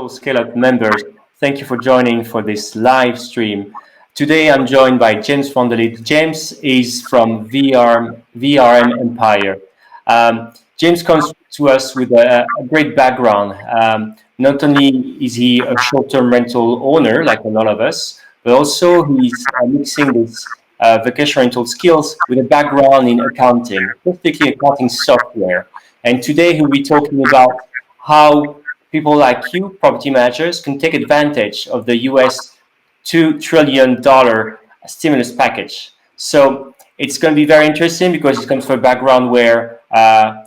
Hello, Scale Up members. Thank you for joining for this live stream. Today, I'm joined by James Von Der Lieth. James is from VRM Empire. James comes to us with a great background. Not only is he a short-term rental owner, like a lot of us, but also he's mixing this vacation rental skills with a background in accounting, specifically accounting software. And today he'll be talking about how people like you, property managers, can take advantage of the US $2 trillion stimulus package. So it's going to be very interesting because he comes from a background where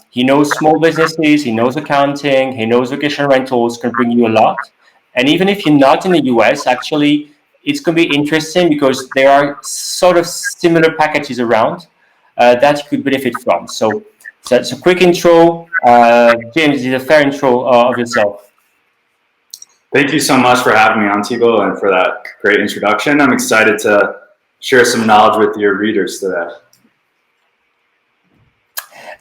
he knows small businesses, he knows accounting, he knows vacation rentals can bring you a lot. And even if you're not in the US, actually, it's going to be interesting because there are sort of similar packages around that you could benefit from. So it's a quick intro. James, is it a fair intro of yourself? Thank you so much for having me on, Thibault, and for that great introduction. I'm excited to share some knowledge with your readers today.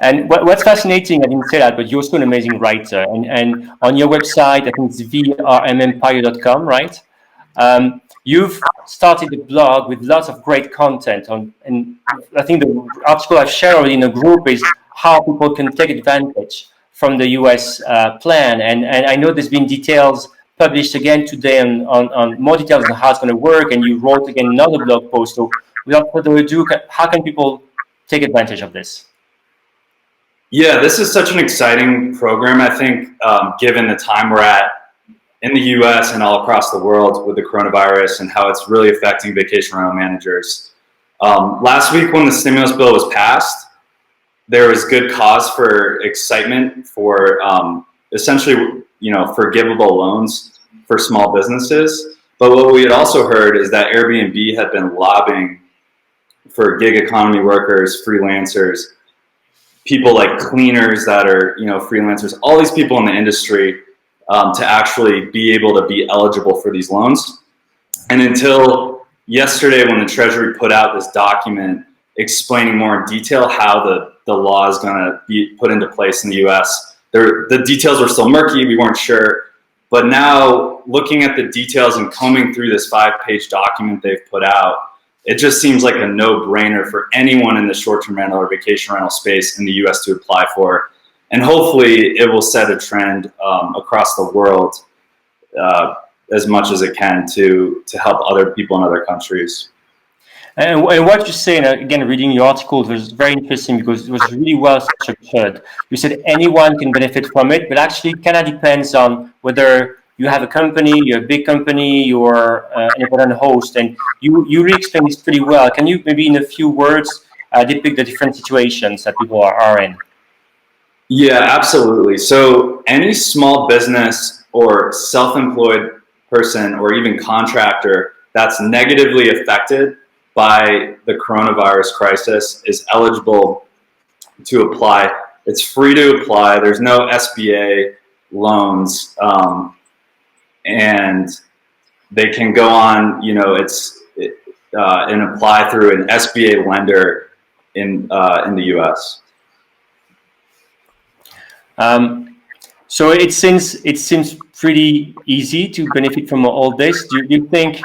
And what's fascinating, I didn't say that, but you're also an amazing writer. And on your website, I think it's vrmempire.com, right? You've started a blog with lots of great content and I think the article I've shared already in the group is how people can take advantage from the US plan. And I know there's been details published again today on more details on how it's going to work. And you wrote again another blog post. So without further ado, how can people take advantage of this? Yeah, this is such an exciting program, I think, given the time we're at in the US and all across the world with the coronavirus and how it's really affecting vacation rental managers. Last week when the stimulus bill was passed, there was good cause for excitement for essentially, forgivable loans for small businesses. But what we had also heard is that Airbnb had been lobbying for gig economy workers, freelancers, people like cleaners that are, freelancers, all these people in the industry to actually be able to be eligible for these loans. And until yesterday when the Treasury put out this document explaining more in detail how the law is going to be put into place in the US, the details were still murky, we weren't sure. But now looking at the details and combing through this 5-page document they've put out, it just seems like a no-brainer for anyone in the short-term rental or vacation rental space in the US to apply for. And hopefully it will set a trend across the world as much as it can to help other people in other countries. And what you say, and again, reading your article was very interesting because it was really well structured. You said anyone can benefit from it, but actually it kind of depends on whether you have a company, you're a big company, you're an independent host, and you really explain this pretty well. Can you maybe in a few words depict the different situations that people are in? Yeah, absolutely. So any small business or self-employed person or even contractor that's negatively affected by the coronavirus crisis is eligible to apply. It's free to apply. There's no SBA loans, and they can go on, and apply through an SBA lender in the US. So it seems pretty easy to benefit from all this. Do you think?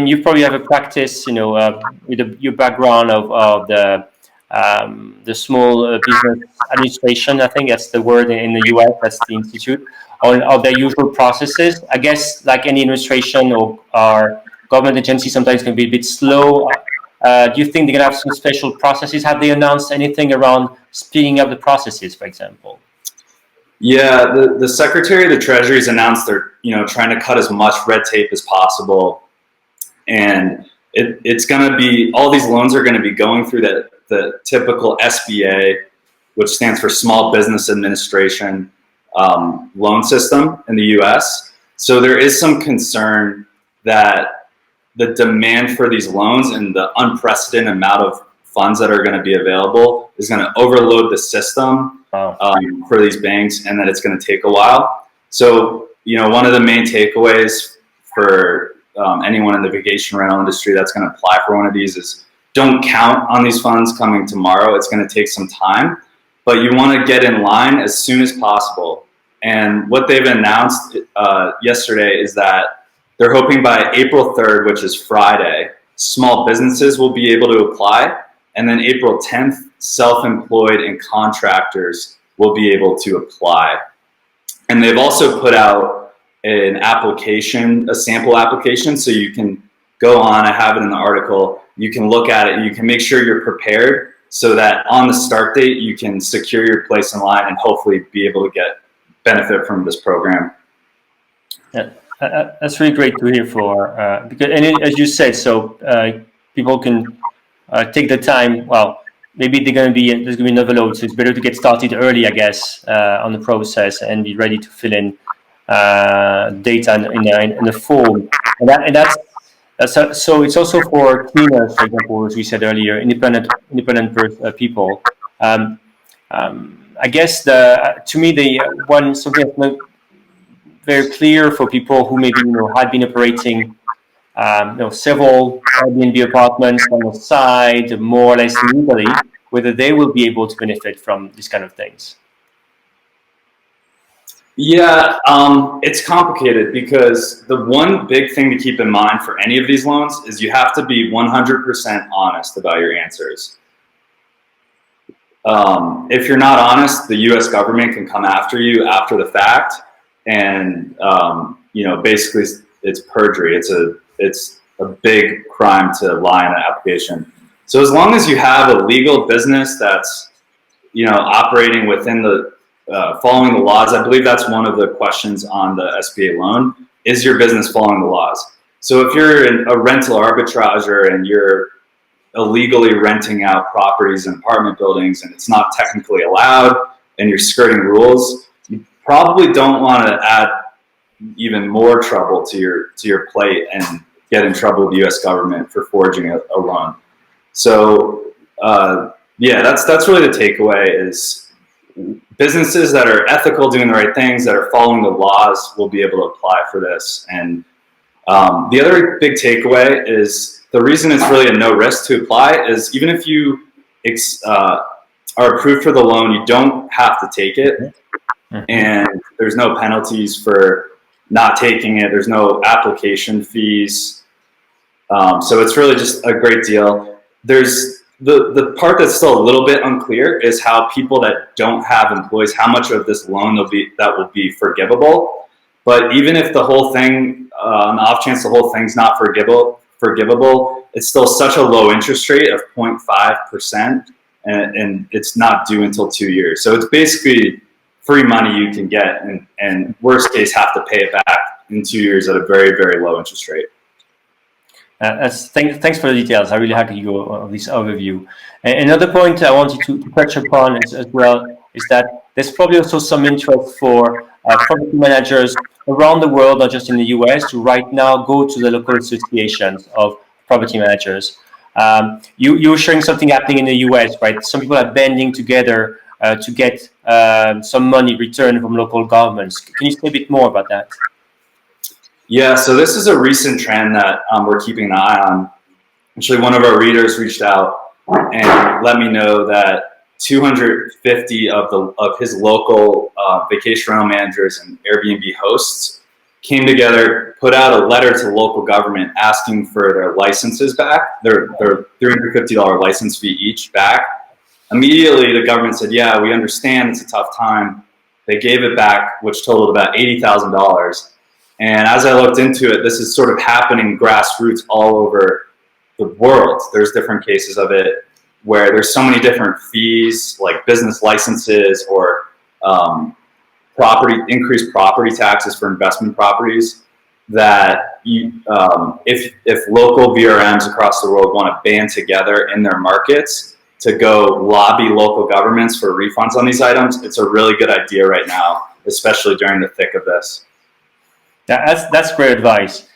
You probably have a practice, with your background of the small business administration. I think that's the word in the US. That's the institute of their usual processes. I guess, like any administration or government agency, sometimes can be a bit slow. Do you think they're gonna have some special processes? Have they announced anything around speeding up the processes, for example? Yeah, the Secretary of the Treasury has announced they're trying to cut as much red tape as possible. And it's going to be, all these loans are going to be going through the typical SBA, which stands for Small Business Administration loan system in the US. So there is some concern that the demand for these loans and the unprecedented amount of funds that are going to be available is going to overload the system for these banks, and that it's going to take a while. So, one of the main takeaways for anyone in the vacation rental industry that's going to apply for one of these is don't count on these funds coming tomorrow. It's going to take some time, but you want to get in line as soon as possible And what they've announced yesterday is that they're hoping by April 3rd, which is Friday, small businesses will be able to apply. And then April 10th, self-employed and contractors will be able to apply. And they've also put out an application, a sample application, so you can go on, I have it in the article, you can look at it and you can make sure you're prepared so that on the start date, you can secure your place in line and hopefully be able to get benefit from this program. Yeah, that's really great to hear because, and as you said, so people can take the time. Well, maybe there's going to be another load, so it's better to get started early, I guess, on the process and be ready to fill in data in the form. And that's so it's also for cleaners, for example, as we said earlier, independent people. I guess to me something that's not very clear for people who maybe had been operating several Airbnb apartments on the side, more or less legally, whether they will be able to benefit from these kind of things. Yeah, it's complicated because the one big thing to keep in mind for any of these loans is you have to be 100% honest about your answers. If you're not honest, the U.S. government can come after you after the fact, and basically it's perjury. It's a big crime to lie in an application. So as long as you have a legal business that's operating within the following the laws, I believe that's one of the questions on the SBA loan. Is your business following the laws? So if you're a rental arbitrager and you're illegally renting out properties and apartment buildings and it's not technically allowed and you're skirting rules, you probably don't want to add even more trouble to your plate and get in trouble with the U.S. government for forging a loan. So that's really the takeaway is businesses that are ethical, doing the right things, that are following the laws will be able to apply for this. And the other big takeaway is the reason it's really a no risk to apply is even if you are approved for the loan, you don't have to take it. And there's no penalties for not taking it. There's no application fees. So it's really just a great deal. There's the part that's still a little bit unclear is how people that don't have employees, how much of this loan will be forgivable. But even if the whole thing, on the off chance the whole thing's not forgivable, it's still such a low interest rate of 0.5%, and it's not due until 2 years. So it's basically free money you can get, and worst case have to pay it back in 2 years at a very, very low interest rate. Thanks for the details. I really happy to go of this overview. And another point I wanted to touch upon as well is that there's probably also some interest for property managers around the world, not just in the US, to right now go to the local associations of property managers. You were showing something happening in the US, right? Some people are banding together to get some money returned from local governments. Can you say a bit more about that? Yeah, so this is a recent trend that we're keeping an eye on. Actually, one of our readers reached out and let me know that 250 of his local vacation rental managers and Airbnb hosts came together, put out a letter to local government asking for their licenses back, their $350 license fee each back. Immediately, the government said, yeah, we understand it's a tough time. They gave it back, which totaled about $80,000. And as I looked into it, this is sort of happening grassroots all over the world. There's different cases of it where there's so many different fees, like business licenses or increased property taxes for investment properties, that if local VRMs across the world want to band together in their markets to go lobby local governments for refunds on these items, it's a really good idea right now, especially during the thick of this. That's great advice.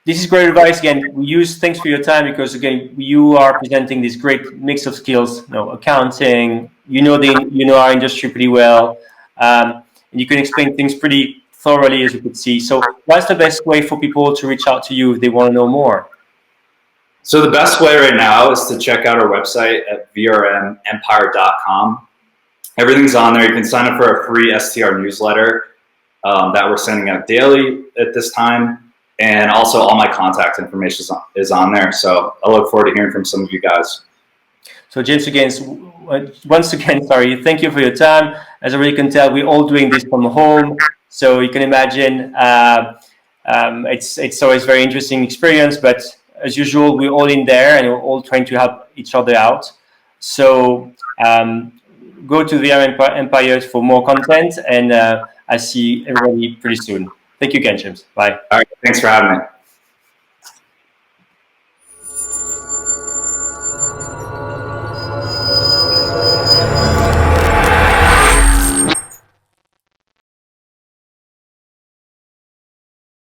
This is great advice. Again, thanks for your time, because again, you are presenting this great mix of skills. Accounting. You know our industry pretty well, and you can explain things pretty thoroughly, as you could see. So, what's the best way for people to reach out to you if they want to know more? So the best way right now is to check out our website at vrmempire.com. Everything's on there. You can sign up for a free STR newsletter that we're sending out daily at this time. And also all my contact information is on there. So I look forward to hearing from some of you guys. So James, once again, sorry, thank you for your time. As I really can tell, we're all doing this from home. So you can imagine it's always a very interesting experience, but as usual, we're all in there and we're all trying to help each other out. So go to VRM Empire for more content, and I see everybody pretty soon. Thank you again, James. Bye. All right. Thanks for having me.